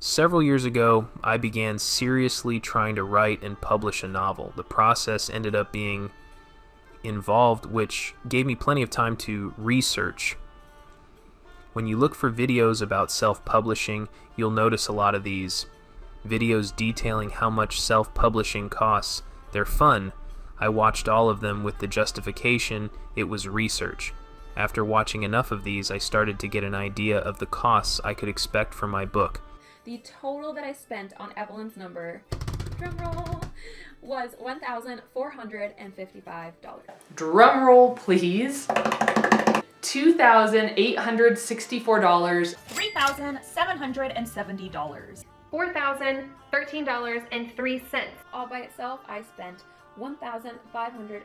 Several years ago, I began seriously trying to write and publish a novel. The process ended up being involved, which gave me plenty of time to research. When you look for videos about self-publishing, you'll notice a lot of these videos detailing how much self-publishing costs. They're fun. I watched all of them with the justification it was research. After watching enough of these, I started to get an idea of the costs I could expect for my book. The total that I spent on Evelyn's number, drumroll, was $1,455. Drumroll, please. $2,864. $3,770. $4,013.03. All by itself, I spent $1,540.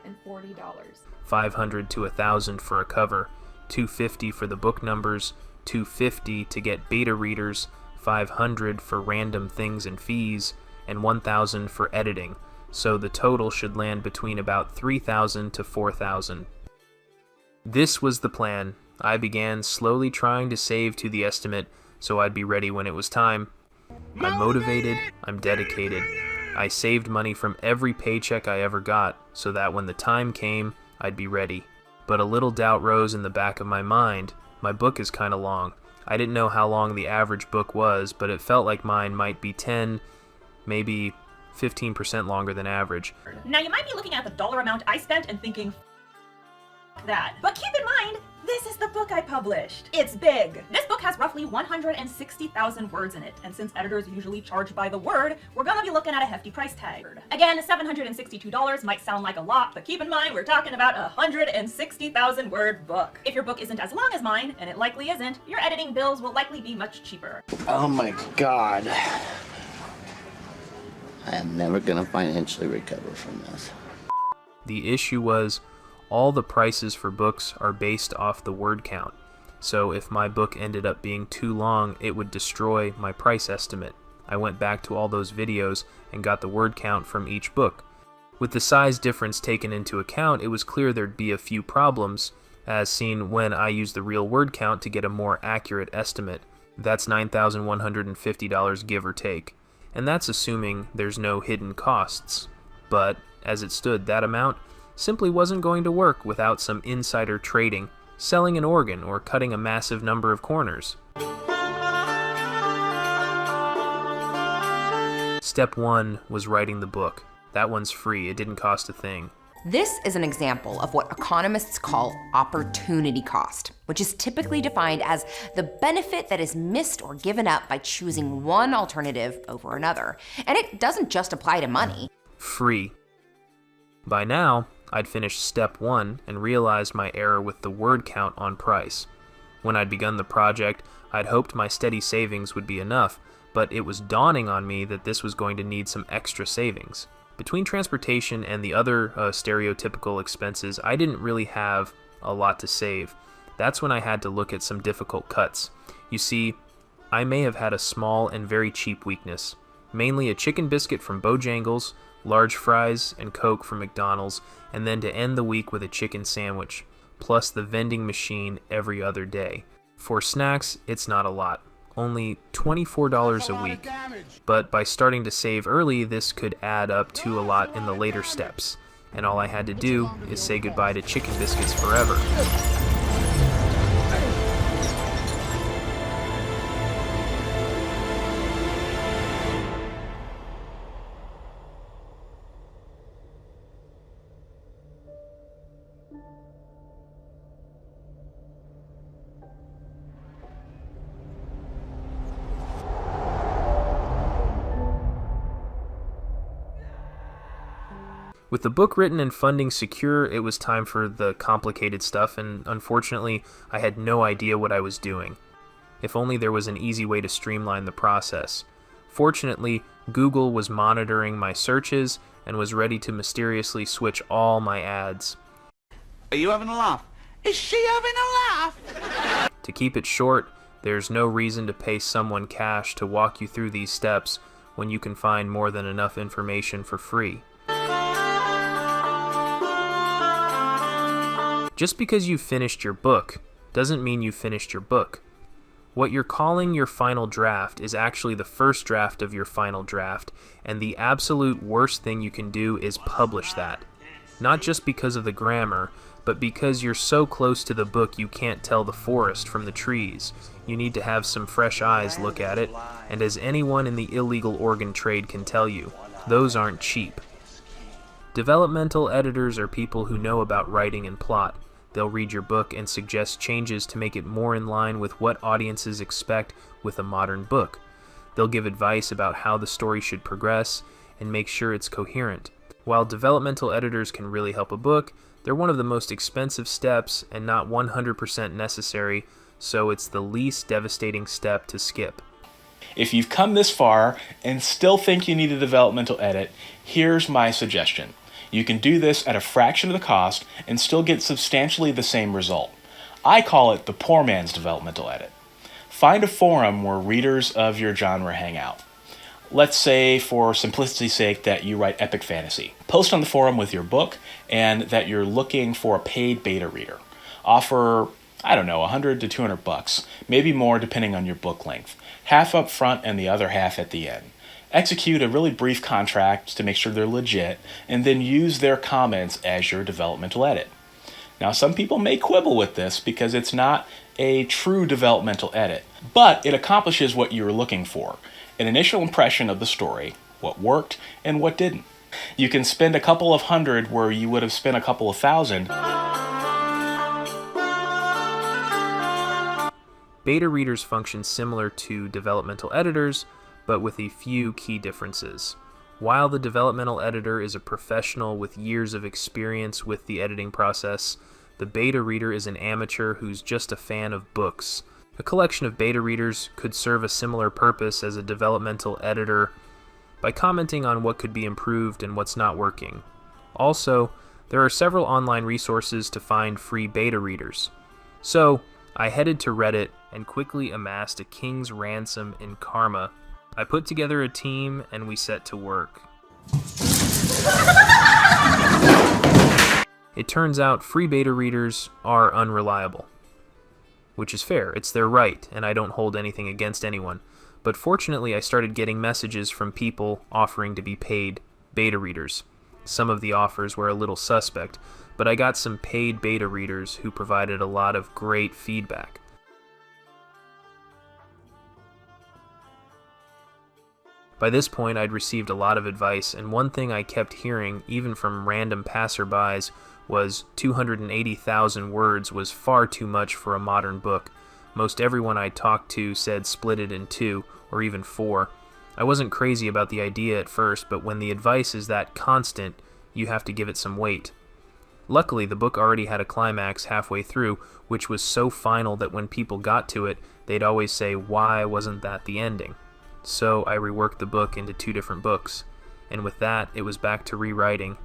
$500 to $1,000 for a cover, $250 for the book numbers, $250 to get beta readers, $500 for random things and fees, and $1,000 for editing. So the total should land between about $3,000 to $4,000. This was the plan. I began slowly trying to save to the estimate so I'd be ready when it was time. I'm motivated, I'm dedicated. I saved money from every paycheck I ever got so that when the time came, I'd be ready. But a little doubt rose in the back of my mind. My book is kinda long. I didn't know how long the average book was, but it felt like mine might be 10, maybe 15% longer than average. Now you might be looking at the dollar amount I spent and thinking, that. But keep in mind, this is the book I published. It's big. This book has roughly 160,000 words in it, and since editors usually charge by the word, we're gonna be looking at a hefty price tag. Again, $762 might sound like a lot, but keep in mind we're talking about a 160,000 word book. If your book isn't as long as mine, and it likely isn't, your editing bills will likely be much cheaper. Oh my God. I am never gonna financially recover from this. The issue was, all the prices for books are based off the word count, so if my book ended up being too long, it would destroy my price estimate. I went back to all those videos and got the word count from each book. With the size difference taken into account, it was clear there'd be a few problems, as seen when I used the real word count to get a more accurate estimate. That's $9,150 give or take, and that's assuming there's no hidden costs. But, as it stood, that amount simply wasn't going to work without some insider trading, selling an organ, or cutting a massive number of corners. Step 1 was writing the book. That one's free, it didn't cost a thing. This is an example of what economists call opportunity cost, which is typically defined as the benefit that is missed or given up by choosing one alternative over another. And it doesn't just apply to money. Free. By now, I'd finished step 1 and realized my error with the word count on price. When I'd begun the project, I'd hoped my steady savings would be enough, but it was dawning on me that this was going to need some extra savings. Between transportation and the other stereotypical expenses, I didn't really have a lot to save. That's when I had to look at some difficult cuts. You see, I may have had a small and very cheap weakness, mainly a chicken biscuit from Bojangles, large fries and Coke from McDonald's, and then to end the week with a chicken sandwich, plus the vending machine every other day. For snacks, it's not a lot, only $24 a week, but by starting to save early, this could add up to a lot in the later steps, and all I had to do is say goodbye to chicken biscuits forever. With the book written and funding secure, it was time for the complicated stuff, and unfortunately, I had no idea what I was doing. If only there was an easy way to streamline the process. Fortunately, Google was monitoring my searches and was ready to mysteriously switch all my ads. Are you having a laugh? Is she having a laugh? To keep it short, there's no reason to pay someone cash to walk you through these steps when you can find more than enough information for free. Just because you've finished your book doesn't mean you've finished your book. What you're calling your final draft is actually the first draft of your final draft, and the absolute worst thing you can do is publish that. Not just because of the grammar, but because you're so close to the book you can't tell the forest from the trees. You need to have some fresh eyes look at it, and as anyone in the illegal organ trade can tell you, those aren't cheap. Developmental editors are people who know about writing and plot. They'll read your book and suggest changes to make it more in line with what audiences expect with a modern book. They'll give advice about how the story should progress and make sure it's coherent. While developmental editors can really help a book, they're one of the most expensive steps and not 100% necessary, so it's the least devastating step to skip. If you've come this far and still think you need a developmental edit, here's my suggestion. You can do this at a fraction of the cost and still get substantially the same result. I call it the poor man's developmental edit. Find a forum where readers of your genre hang out. Let's say, for simplicity's sake, that you write epic fantasy. Post on the forum with your book and that you're looking for a paid beta reader. Offer, $100 to $200, maybe more depending on your book length. Half up front and the other half at the end. Execute a really brief contract to make sure they're legit, and then use their comments as your developmental edit. Now, some people may quibble with this because it's not a true developmental edit, but it accomplishes what you were looking for. An initial impression of the story, what worked and what didn't. You can spend a couple of hundred where you would have spent a couple of thousand. Beta readers function similar to developmental editors, but with a few key differences. While the developmental editor is a professional with years of experience with the editing process, the beta reader is an amateur who's just a fan of books. A collection of beta readers could serve a similar purpose as a developmental editor by commenting on what could be improved and what's not working. Also, there are several online resources to find free beta readers. So, I headed to Reddit and quickly amassed a king's ransom in karma. I put together a team and we set to work. It turns out free beta readers are unreliable. Which is fair, it's their right, and I don't hold anything against anyone. But fortunately, I started getting messages from people offering to be paid beta readers. Some of the offers were a little suspect, but I got some paid beta readers who provided a lot of great feedback. By this point, I'd received a lot of advice, and one thing I kept hearing, even from random passerbys, was 280,000 words was far too much for a modern book. Most everyone I talked to said split it in 2, or even 4. I wasn't crazy about the idea at first, but when the advice is that constant, you have to give it some weight. Luckily, the book already had a climax halfway through, which was so final that when people got to it, they'd always say, "Why wasn't that the ending?" So I reworked the book into 2 different books, and with that, it was back to rewriting.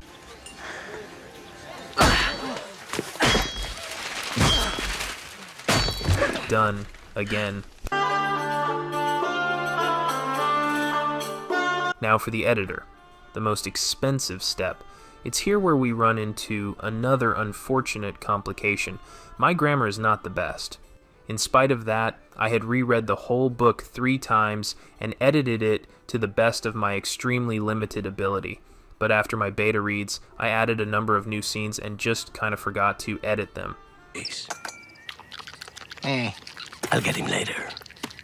Done again. Now for the editor, the most expensive step. It's here where we run into another unfortunate complication. My grammar is not the best. In spite of that, I had reread the whole book 3 times and edited it to the best of my extremely limited ability. But after my beta reads, I added a number of new scenes and just kind of forgot to edit them. I'll get him later.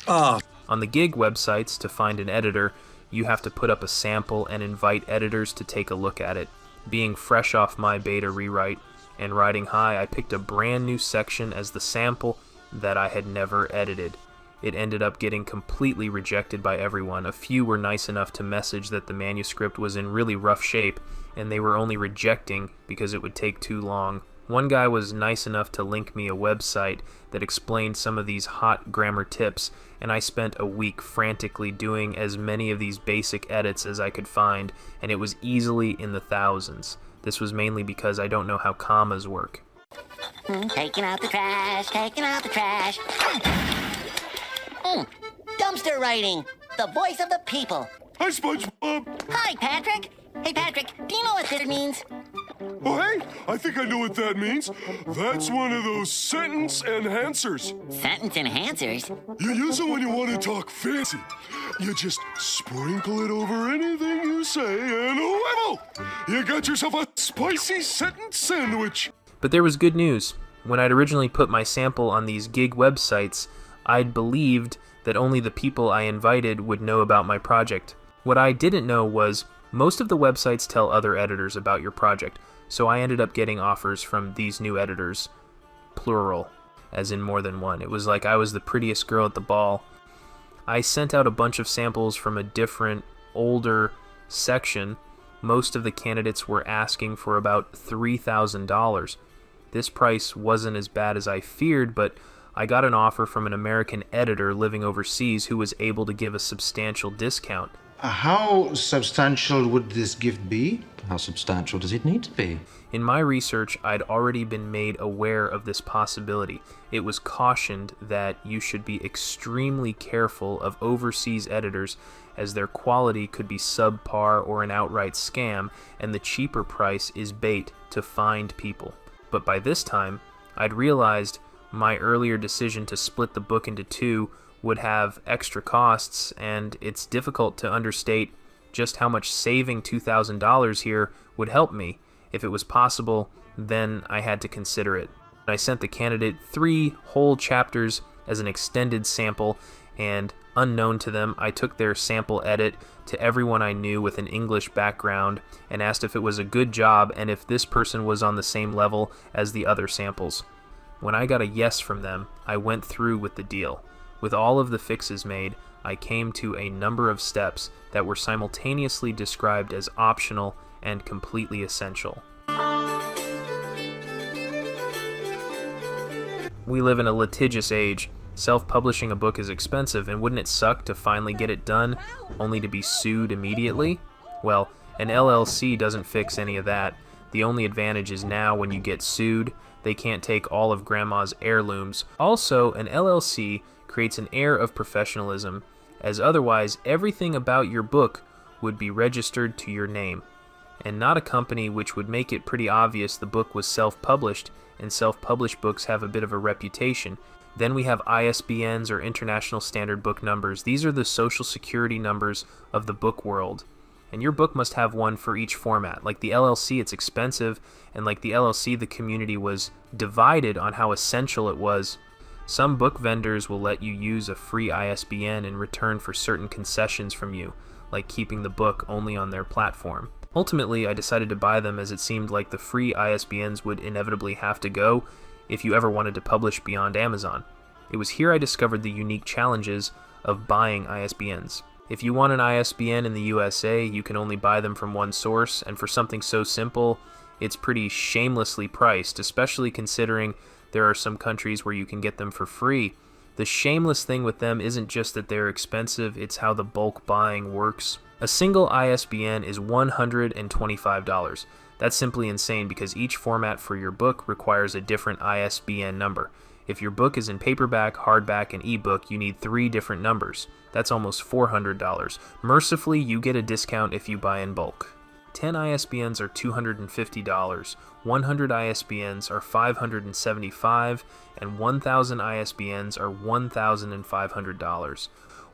On the gig websites, to find an editor, you have to put up a sample and invite editors to take a look at it. Being fresh off my beta rewrite and riding high, I picked a brand new section as the sample that I had never edited. It ended up getting completely rejected by everyone. A few were nice enough to message that the manuscript was in really rough shape, and they were only rejecting because it would take too long. One guy was nice enough to link me a website that explained some of these hot grammar tips, and I spent a week frantically doing as many of these basic edits as I could find, and it was easily in the thousands. This was mainly because I don't know how commas work. Taking out the trash, taking out the trash. Dumpster writing, the voice of the people. Hi, SpongeBob. Hi, Patrick. Hey, Patrick, do you know what this means? Oh, hey, I think I know what that means. That's one of those sentence enhancers. Sentence enhancers? You use it when you want to talk fancy. You just sprinkle it over anything you say and level! You got yourself a spicy sentence sandwich. But there was good news. When I'd originally put my sample on these gig websites, I'd believed that only the people I invited would know about my project. What I didn't know was most of the websites tell other editors about your project, so I ended up getting offers from these new editors, plural, as in more than one. It was like I was the prettiest girl at the ball. I sent out a bunch of samples from a different, older section. Most of the candidates were asking for about $3,000. This price wasn't as bad as I feared, but I got an offer from an American editor living overseas who was able to give a substantial discount. How substantial would this gift be? How substantial does it need to be? In my research, I'd already been made aware of this possibility. It was cautioned that you should be extremely careful of overseas editors as their quality could be subpar or an outright scam, and the cheaper price is bait to find people. But by this time, I'd realized my earlier decision to split the book into two would have extra costs, and it's difficult to understate just how much saving $2,000 here would help me. If it was possible, then I had to consider it. I sent the candidate 3 whole chapters as an extended sample, and unknown to them, I took their sample edit to everyone I knew with an English background and asked if it was a good job and if this person was on the same level as the other samples. When I got a yes from them, I went through with the deal. With all of the fixes made, I came to a number of steps that were simultaneously described as optional and completely essential. We live in a litigious age. Self-publishing a book is expensive, and wouldn't it suck to finally get it done, only to be sued immediately? Well, an LLC doesn't fix any of that. The only advantage is now when you get sued, they can't take all of Grandma's heirlooms. Also, an LLC creates an air of professionalism, as otherwise everything about your book would be registered to your name, and not a company, which would make it pretty obvious the book was self-published, and self-published books have a bit of a reputation. Then we have ISBNs, or International Standard Book Numbers. These are the social security numbers of the book world. And your book must have one for each format. Like the LLC, it's expensive, and like the LLC, the community was divided on how essential it was. Some book vendors will let you use a free ISBN in return for certain concessions from you, like keeping the book only on their platform. Ultimately, I decided to buy them as it seemed like the free ISBNs would inevitably have to go if you ever wanted to publish beyond Amazon. It was here I discovered the unique challenges of buying ISBNs. If you want an ISBN in the USA, you can only buy them from one source, and for something so simple, it's pretty shamelessly priced, especially considering there are some countries where you can get them for free. The shameless thing with them isn't just that they're expensive, it's how the bulk buying works. A single ISBN is $125. That's simply insane because each format for your book requires a different ISBN number. If your book is in paperback, hardback, and ebook, you need 3 different numbers. That's almost $400. Mercifully, you get a discount if you buy in bulk. 10 ISBNs are $250, 100 ISBNs are $575, and 1,000 ISBNs are $1,500.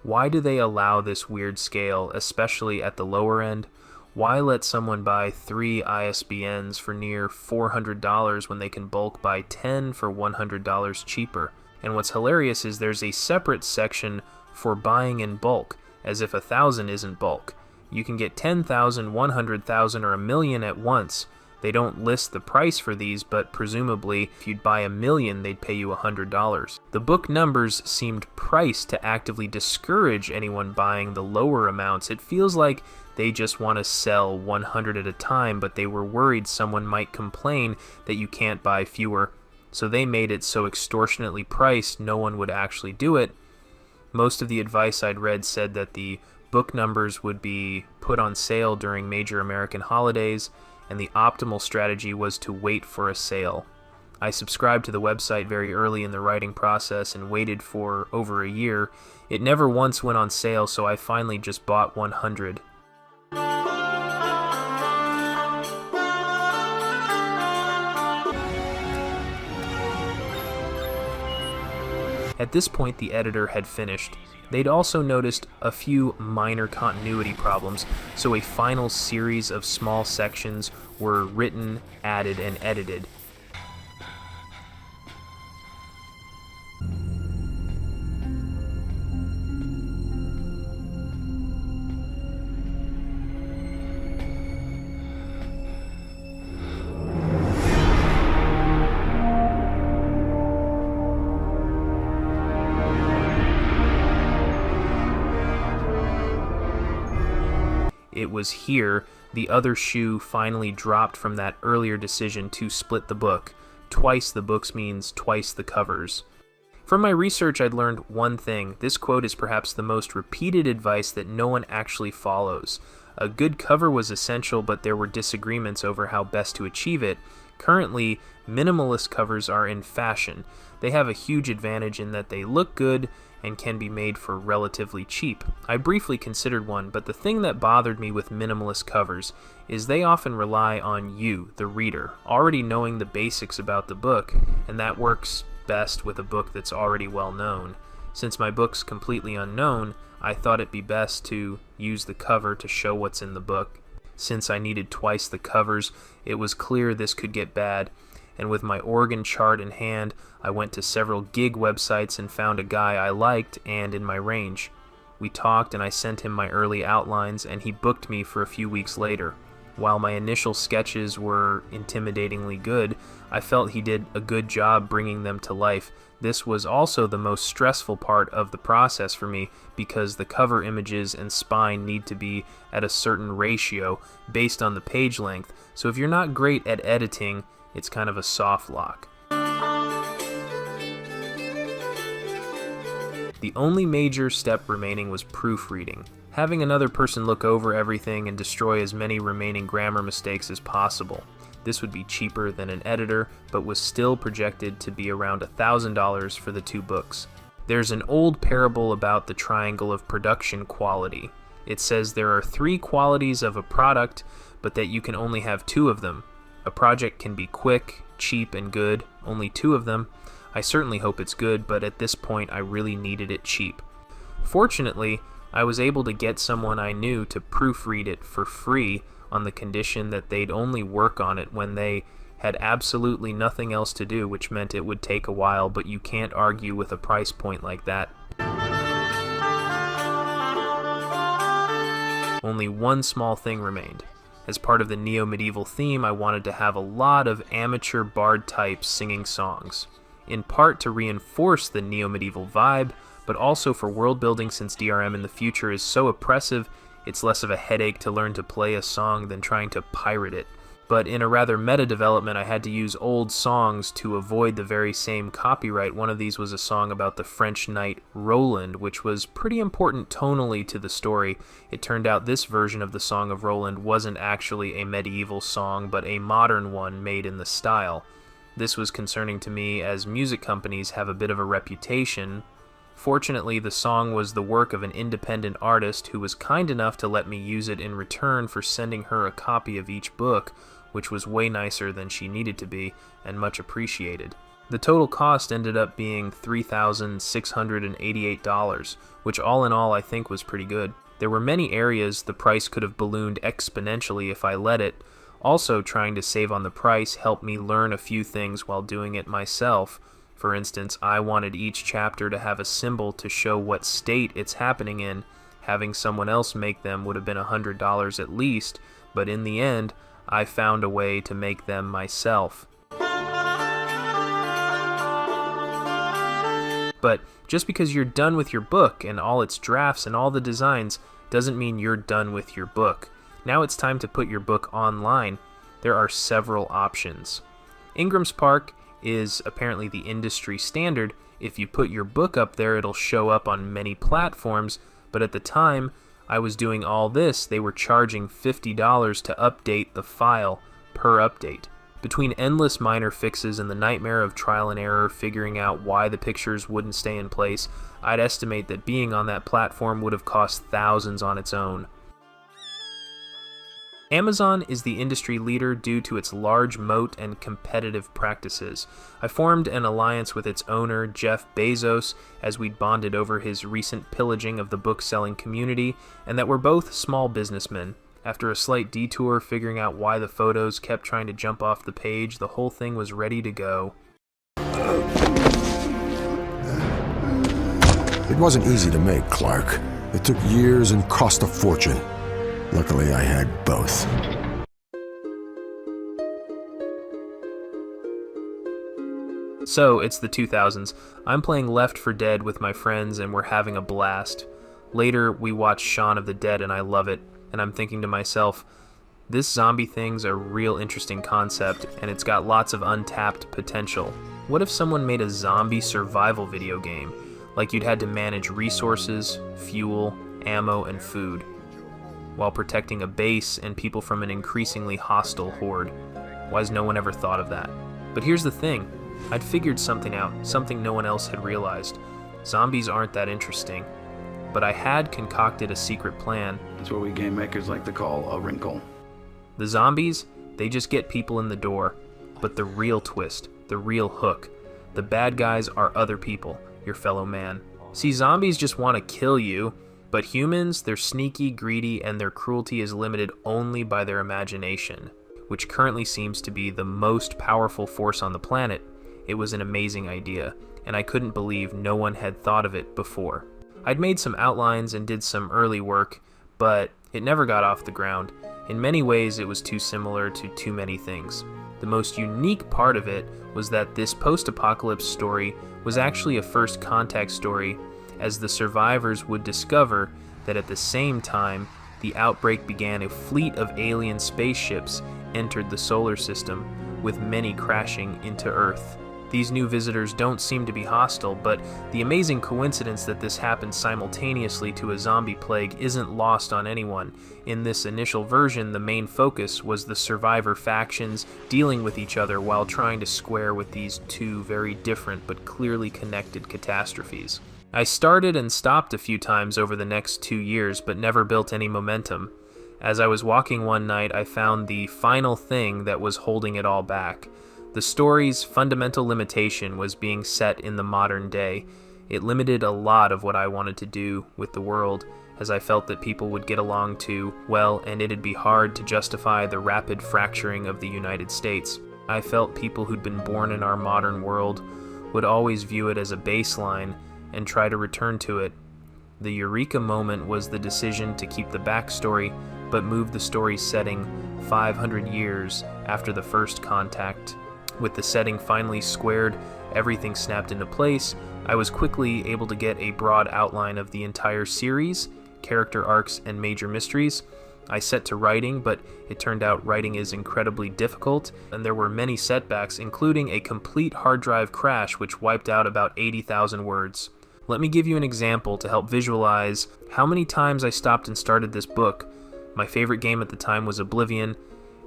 Why do they allow this weird scale, especially at the lower end? Why let someone buy 3 ISBNs for near $400 when they can bulk buy 10 for $100 cheaper? And what's hilarious is there's a separate section for buying in bulk, as if 1,000 isn't bulk. You can get 10,000, 100,000, or 1,000,000 at once. They don't list the price for these, but presumably if you'd buy 1,000,000, they'd pay you $100. The book numbers seemed priced to actively discourage anyone buying the lower amounts. It feels like they just want to sell 100 at a time, but they were worried someone might complain that you can't buy fewer. So they made it so extortionately priced no one would actually do it. Most of the advice I'd read said that the book numbers would be put on sale during major American holidays, and the optimal strategy was to wait for a sale. I subscribed to the website very early in the writing process and waited for over a year. It never once went on sale, so I finally just bought 100. At this point, the editor had finished. They'd also noticed a few minor continuity problems, so a final series of small sections were written, added, and edited. It was here the other shoe finally dropped from that earlier decision to split the book. Twice the books means twice the covers. From my research, I'd learned one thing. This quote is perhaps the most repeated advice that no one actually follows. A good cover was essential, but there were disagreements over how best to achieve it. Currently, minimalist covers are in fashion. They have a huge advantage in that they look good and can be made for relatively cheap. I briefly considered one, but the thing that bothered me with minimalist covers is they often rely on you, the reader, already knowing the basics about the book, and that works best with a book that's already well known. Since my book's completely unknown, I thought it'd be best to use the cover to show what's in the book. Since I needed twice the covers, it was clear this could get bad, and with my Oregon chart in hand, I went to several gig websites and found a guy I liked and in my range. We talked and I sent him my early outlines, and he booked me for a few weeks later. While my initial sketches were intimidatingly good, I felt he did a good job bringing them to life. This was also the most stressful part of the process for me because the cover images and spine need to be at a certain ratio based on the page length, so if you're not great at editing, it's kind of a soft lock. The only major step remaining was proofreading. Having another person look over everything and destroy as many remaining grammar mistakes as possible. This would be cheaper than an editor, but was still projected to be around $1,000 for the 2 books. There's an old parable about the triangle of production quality. It says there are 3 qualities of a product, but that you can only have 2 of them. A project can be quick, cheap, and good, only 2 of them. I certainly hope it's good, but at this point I really needed it cheap. Fortunately, I was able to get someone I knew to proofread it for free on the condition that they'd only work on it when they had absolutely nothing else to do, which meant it would take a while, but you can't argue with a price point like that. Only one small thing remained. As part of the neo-medieval theme, I wanted to have a lot of amateur bard types singing songs, in part to reinforce the neo-medieval vibe, but also for world building since DRM in the future is so oppressive, it's less of a headache to learn to play a song than trying to pirate it. But in a rather meta development, I had to use old songs to avoid the very same copyright. One of these was a song about the French knight Roland, which was pretty important tonally to the story. It turned out this version of the Song of Roland wasn't actually a medieval song, but a modern one made in the style. This was concerning to me as music companies have a bit of a reputation. Fortunately, the song was the work of an independent artist who was kind enough to let me use it in return for sending her a copy of each book, which was way nicer than she needed to be and much appreciated. The total cost ended up being $3,688, which all in all I think was pretty good. There were many areas the price could have ballooned exponentially if I let it. Also, trying to save on the price helped me learn a few things while doing it myself. For instance, I wanted each chapter to have a symbol to show what state it's happening in. Having someone else make them would have been $100 at least, but in the end, I found a way to make them myself. But just because you're done with your book and all its drafts and all the designs doesn't mean you're done with your book. Now it's time to put your book online. There are several options. Ingram's Park is apparently the industry standard. If you put your book up there, it'll show up on many platforms, but at the time I was doing all this, they were charging $50 to update the file per update. Between endless minor fixes and the nightmare of trial and error figuring out why the pictures wouldn't stay in place, I'd estimate that being on that platform would have cost thousands on its own. Amazon is the industry leader due to its large moat and competitive practices. I formed an alliance with its owner, Jeff Bezos, as we'd bonded over his recent pillaging of the book-selling community, and that we're both small businessmen. After a slight detour figuring out why the photos kept trying to jump off the page, the whole thing was ready to go. It wasn't easy to make, Clark. It took years and cost a fortune. Luckily, I had both. So, it's the 2000s. I'm playing Left 4 Dead with my friends and we're having a blast. Later, we watch Shaun of the Dead and I love it. And I'm thinking to myself, this zombie thing's a real interesting concept and it's got lots of untapped potential. What if someone made a zombie survival video game? Like you'd had to manage resources, fuel, ammo, and food, while protecting a base and people from an increasingly hostile horde. Why's no one ever thought of that? But here's the thing. I'd figured something out, something no one else had realized. Zombies aren't that interesting. But I had concocted a secret plan. That's what we game makers like to call a wrinkle. The zombies, they just get people in the door. But the real twist, the real hook, the bad guys are other people, your fellow man. See, zombies just want to kill you, but humans, they're sneaky, greedy, and their cruelty is limited only by their imagination, which currently seems to be the most powerful force on the planet. It was an amazing idea, and I couldn't believe no one had thought of it before. I'd made some outlines and did some early work, but it never got off the ground. In many ways, it was too similar to too many things. The most unique part of it was that this post-apocalypse story was actually a first contact story, as the survivors would discover that at the same time the outbreak began, a fleet of alien spaceships entered the solar system, with many crashing into Earth. These new visitors don't seem to be hostile, but the amazing coincidence that this happened simultaneously to a zombie plague isn't lost on anyone. In this initial version, the main focus was the survivor factions dealing with each other while trying to square with these two very different but clearly connected catastrophes. I started and stopped a few times over the next 2 years, but never built any momentum. As I was walking one night, I found the final thing that was holding it all back. The story's fundamental limitation was being set in the modern day. It limited a lot of what I wanted to do with the world, as I felt that people would get along too well, and it'd be hard to justify the rapid fracturing of the United States. I felt people who'd been born in our modern world would always view it as a baseline and try to return to it. The eureka moment was the decision to keep the backstory, but move the story's setting 500 years after the first contact. With the setting finally squared, everything snapped into place. I was quickly able to get a broad outline of the entire series, character arcs, and major mysteries. I set to writing, but it turned out writing is incredibly difficult, and there were many setbacks, including a complete hard drive crash which wiped out about 80,000 words. Let me give you an example to help visualize how many times I stopped and started this book. My favorite game at the time was Oblivion,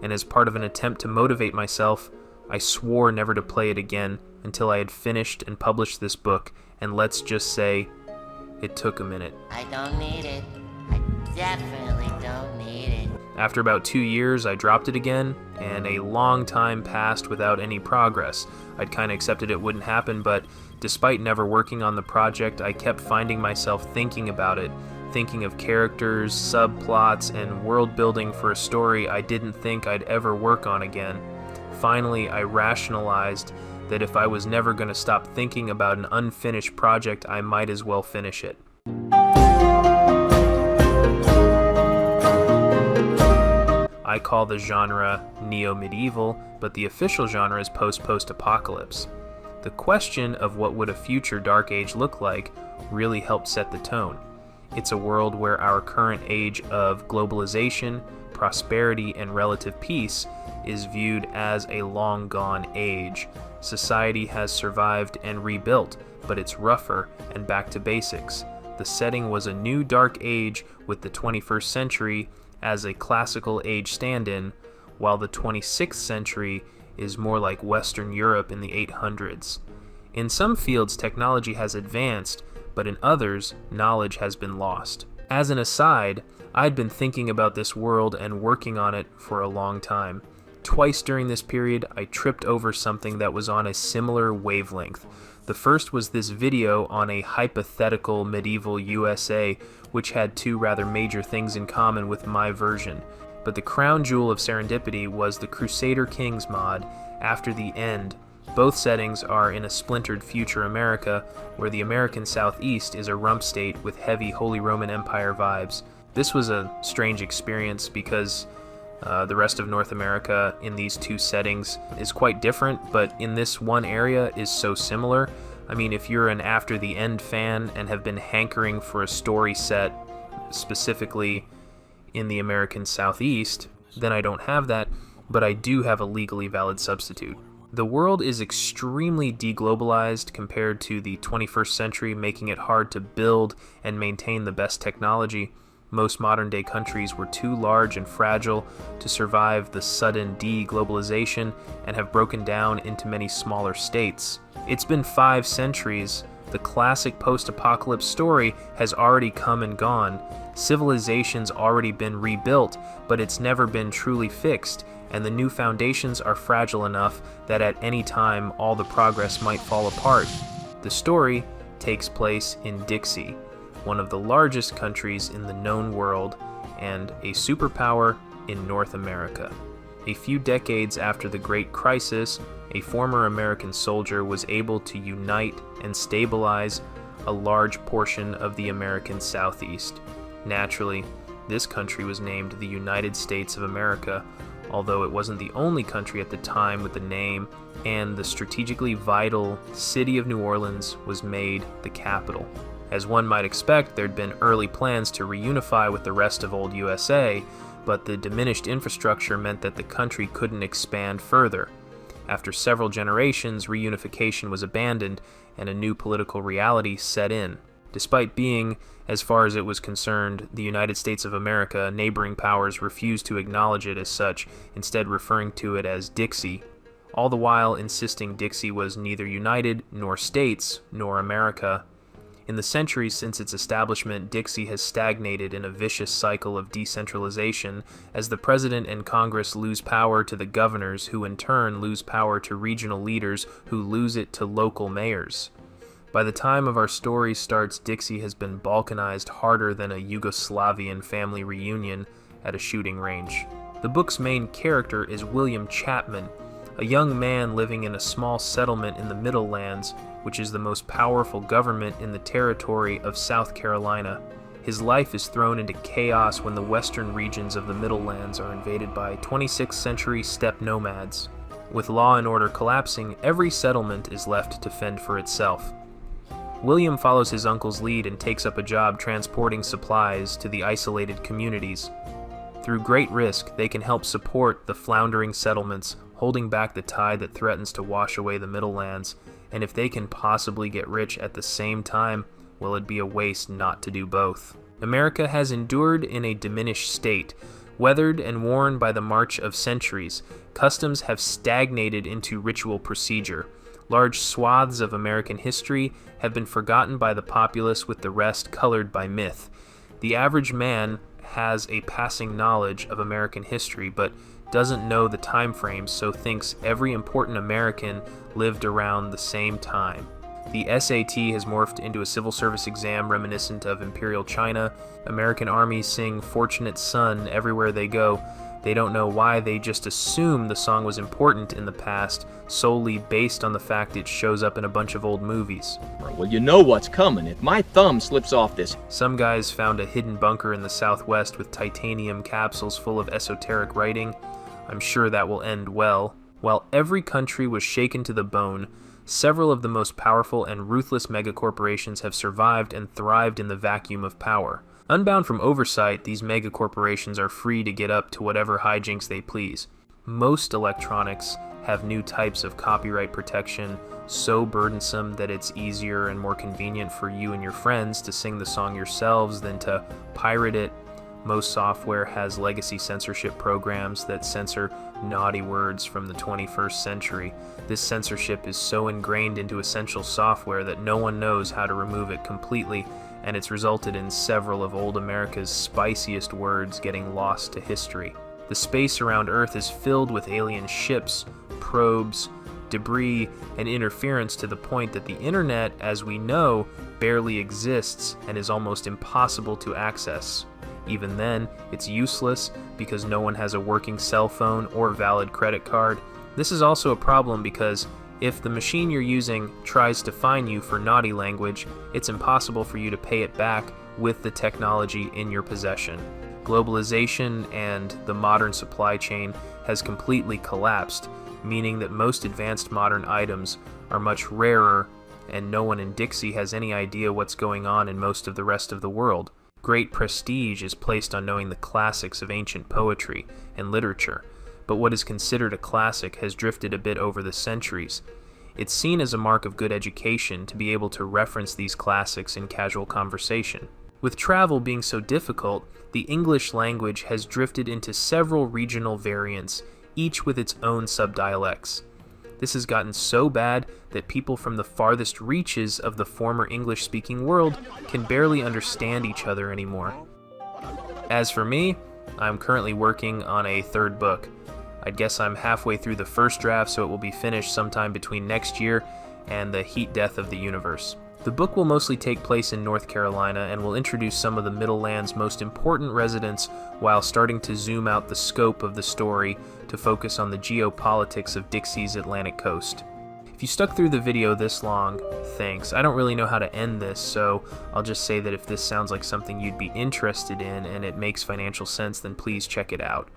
and as part of an attempt to motivate myself, I swore never to play it again until I had finished and published this book, and let's just say, it took a minute. I don't need it. I definitely don't need it. After about 2 years, I dropped it again, and a long time passed without any progress. I'd kind of accepted it wouldn't happen, but despite never working on the project, I kept finding myself thinking about it, thinking of characters, subplots, and world building for a story I didn't think I'd ever work on again. Finally, I rationalized that if I was never going to stop thinking about an unfinished project, I might as well finish it. I call the genre neo-medieval, but the official genre is post-apocalypse. The question of what would a future Dark Age look like really helped set the tone. It's a world where our current age of globalization, prosperity, and relative peace is viewed as a long-gone age. Society has survived and rebuilt, but it's rougher and back to basics. The setting was a new dark age with the 21st century as a classical age stand-in, while the 26th century is more like Western Europe in the 800s. In some fields, technology has advanced, but in others, knowledge has been lost. As an aside, I'd been thinking about this world and working on it for a long time. Twice during this period, I tripped over something that was on a similar wavelength. The first was this video on a hypothetical medieval USA, which had two rather major things in common with my version. But the crown jewel of serendipity was the Crusader Kings mod, After the End. Both settings are in a splintered future America, where the American Southeast is a rump state with heavy Holy Roman Empire vibes. This was a strange experience because the rest of North America in these two settings is quite different, but in this one area is so similar. I mean, if you're an After the End fan and have been hankering for a story set specifically in the American Southeast, then I don't have that, but I do have a legally valid substitute. The world is extremely deglobalized compared to the 21st century, making it hard to build and maintain the best technology. Most modern-day countries were too large and fragile to survive the sudden deglobalization and have broken down into many smaller states. It's been 5 centuries. The classic post-apocalypse story has already come and gone. Civilization's already been rebuilt, but it's never been truly fixed, and the new foundations are fragile enough that at any time all the progress might fall apart. The story takes place in Dixie, one of the largest countries in the known world, and a superpower in North America. A few decades after the Great Crisis, a former American soldier was able to unite and stabilize a large portion of the American Southeast. Naturally, this country was named the United States of America, although it wasn't the only country at the time with the name, and the strategically vital city of New Orleans was made the capital. As one might expect, there'd been early plans to reunify with the rest of old USA, but the diminished infrastructure meant that the country couldn't expand further. After several generations, reunification was abandoned and a new political reality set in. Despite being, as far as it was concerned, the United States of America, neighboring powers refused to acknowledge it as such, instead referring to it as Dixie, all the while insisting Dixie was neither united, nor states, nor America. In the centuries since its establishment, Dixie has stagnated in a vicious cycle of decentralization as the president and Congress lose power to the governors, who in turn lose power to regional leaders, who lose it to local mayors. By the time of our story starts, Dixie has been balkanized harder than a Yugoslavian family reunion at a shooting range. The book's main character is William Chapman, a young man living in a small settlement in the Middle Lands, which is the most powerful government in the territory of South Carolina. His life is thrown into chaos when the western regions of the Middle Lands are invaded by 26th century steppe nomads. With law and order collapsing, every settlement is left to fend for itself. William follows his uncle's lead and takes up a job transporting supplies to the isolated communities. Through great risk, they can help support the floundering settlements, holding back the tide that threatens to wash away the Middle Lands, and if they can possibly get rich at the same time, well, it'd be a waste not to do both. America has endured in a diminished state. Weathered and worn by the march of centuries, customs have stagnated into ritual procedure. Large swaths of American history have been forgotten by the populace, with the rest colored by myth. The average man has a passing knowledge of American history, but doesn't know the time frames, so thinks every important American lived around the same time. The SAT has morphed into a civil service exam reminiscent of Imperial China. American armies sing Fortunate Son everywhere they go. They don't know why, they just assume the song was important in the past, solely based on the fact it shows up in a bunch of old movies. Well, you know what's coming if my thumb slips off this. Some guys found a hidden bunker in the Southwest with titanium capsules full of esoteric writing. I'm sure that will end well. While every country was shaken to the bone, several of the most powerful and ruthless megacorporations have survived and thrived in the vacuum of power. Unbound from oversight, these megacorporations are free to get up to whatever hijinks they please. Most electronics have new types of copyright protection, so burdensome that it's easier and more convenient for you and your friends to sing the song yourselves than to pirate it. Most software has legacy censorship programs that censor naughty words from the 21st century. This censorship is so ingrained into essential software that no one knows how to remove it completely, and it's resulted in several of old America's spiciest words getting lost to history. The space around Earth is filled with alien ships, probes, debris, and interference to the point that the internet, as we know, barely exists and is almost impossible to access. Even then, it's useless because no one has a working cell phone or valid credit card. This is also a problem because if the machine you're using tries to fine you for naughty language, it's impossible for you to pay it back with the technology in your possession. Globalization and the modern supply chain has completely collapsed, meaning that most advanced modern items are much rarer, and no one in Dixie has any idea what's going on in most of the rest of the world. Great prestige is placed on knowing the classics of ancient poetry and literature, but what is considered a classic has drifted a bit over the centuries. It's seen as a mark of good education to be able to reference these classics in casual conversation. With travel being so difficult, the English language has drifted into several regional variants, each with its own subdialects. This has gotten so bad that people from the farthest reaches of the former English-speaking world can barely understand each other anymore. As for me, I'm currently working on a third book. I guess I'm halfway through the first draft, so it will be finished sometime between next year and the heat death of the universe. The book will mostly take place in North Carolina and will introduce some of the Middleland's most important residents while starting to zoom out the scope of the story to focus on the geopolitics of Dixie's Atlantic coast. If you stuck through the video this long, thanks. I don't really know how to end this, so I'll just say that if this sounds like something you'd be interested in and it makes financial sense, then please check it out.